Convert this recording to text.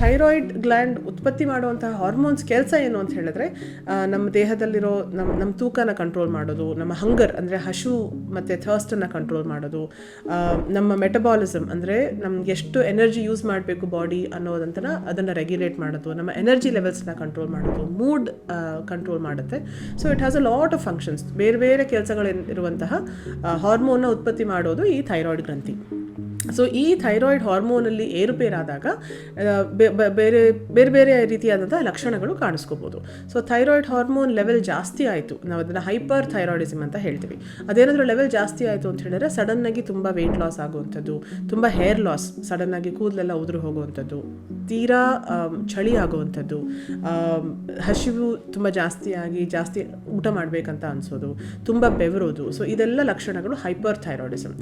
Thyroid gland ಉತ್ಪತ್ತಿ ಮಾಡುವಂತಹ hormones ಕೆಲಸ ಏನು ಅಂತ ಹೇಳಿದ್ರೆ ನಮ್ಮ ದೇಹದಲ್ಲಿರೋ ನಮ್ಮ ತೂಕನ ಕಂಟ್ರೋಲ್ ಮಾಡೋದು, ನಮ್ಮ ಹಂಗರ್ ಅಂದರೆ ಹಶು ಮತ್ತು ಥರ್ಸ್ಟನ್ನು ಕಂಟ್ರೋಲ್ ಮಾಡೋದು, ನಮ್ಮ ಮೆಟಬಾಲಿಸಮ್ ಅಂದರೆ ನಮ್ಗೆ ಎಷ್ಟು ಎನರ್ಜಿ ಯೂಸ್ ಮಾಡಬೇಕು ಬಾಡಿ ಅನ್ನೋದಂತನ ಅದನ್ನು ರೆಗ್ಯುಲೇಟ್ ಮಾಡೋದು, ನಮ್ಮ ಎನರ್ಜಿ ಲೆವೆಲ್ಸ್ನ ಕಂಟ್ರೋಲ್ ಮಾಡೋದು, ಮೂಡ್ ಕಂಟ್ರೋಲ್ ಮಾಡುತ್ತೆ. So it has a lot of functions. ಬೇರೆ ಬೇರೆ ಕೆಲಸಗಳಿರುವಂತಹ ಹಾರ್ಮೋನ್ನ ಉತ್ಪತ್ತಿ ಮಾಡೋದು ಈ ಥೈರಾಯ್ಡ್ ಗ್ರಂಥಿ. ಸೊ ಈ ಥೈರಾಯ್ಡ್ ಹಾರ್ಮೋನಲ್ಲಿ ಏರುಪೇರಾದಾಗ ಬೇರೆ ಬೇರೆ ಬೇರೆ ರೀತಿಯಾದಂಥ ಲಕ್ಷಣಗಳು ಕಾಣಿಸ್ಕೋಬೋದು. ಸೊ ಥೈರಾಯ್ಡ್ ಹಾರ್ಮೋನ್ ಲೆವೆಲ್ ಜಾಸ್ತಿ ಆಯಿತು, ನಾವು ಅದನ್ನು ಹೈಪರ್ ಥೈರಾಯ್ಡಿಸಮ್ ಅಂತ ಹೇಳ್ತೀವಿ. ಅದೇನಾದರೂ ಲೆವೆಲ್ ಜಾಸ್ತಿ ಆಯಿತು ಅಂತ ಹೇಳಿದ್ರೆ ಸಡನ್ನಾಗಿ ತುಂಬ ವೆಯ್ಟ್ ಲಾಸ್ ಆಗುವಂಥದ್ದು, ತುಂಬ ಹೇರ್ ಲಾಸ್, ಸಡನ್ನಾಗಿ ಕೂದಲೆಲ್ಲ ಉದುರು ಹೋಗುವಂಥದ್ದು, ತೀರಾ ಚಳಿ ಆಗುವಂಥದ್ದು, ಹಸಿವು ತುಂಬ ಜಾಸ್ತಿ ಊಟ ಮಾಡಬೇಕಂತ ಅನಿಸೋದು, ತುಂಬ ಬೆವರೋದು. ಸೊ ಇದೆಲ್ಲ ಲಕ್ಷಣಗಳು ಹೈಪರ್ ಥೈರಾಯ್ಡಿಸಮ್.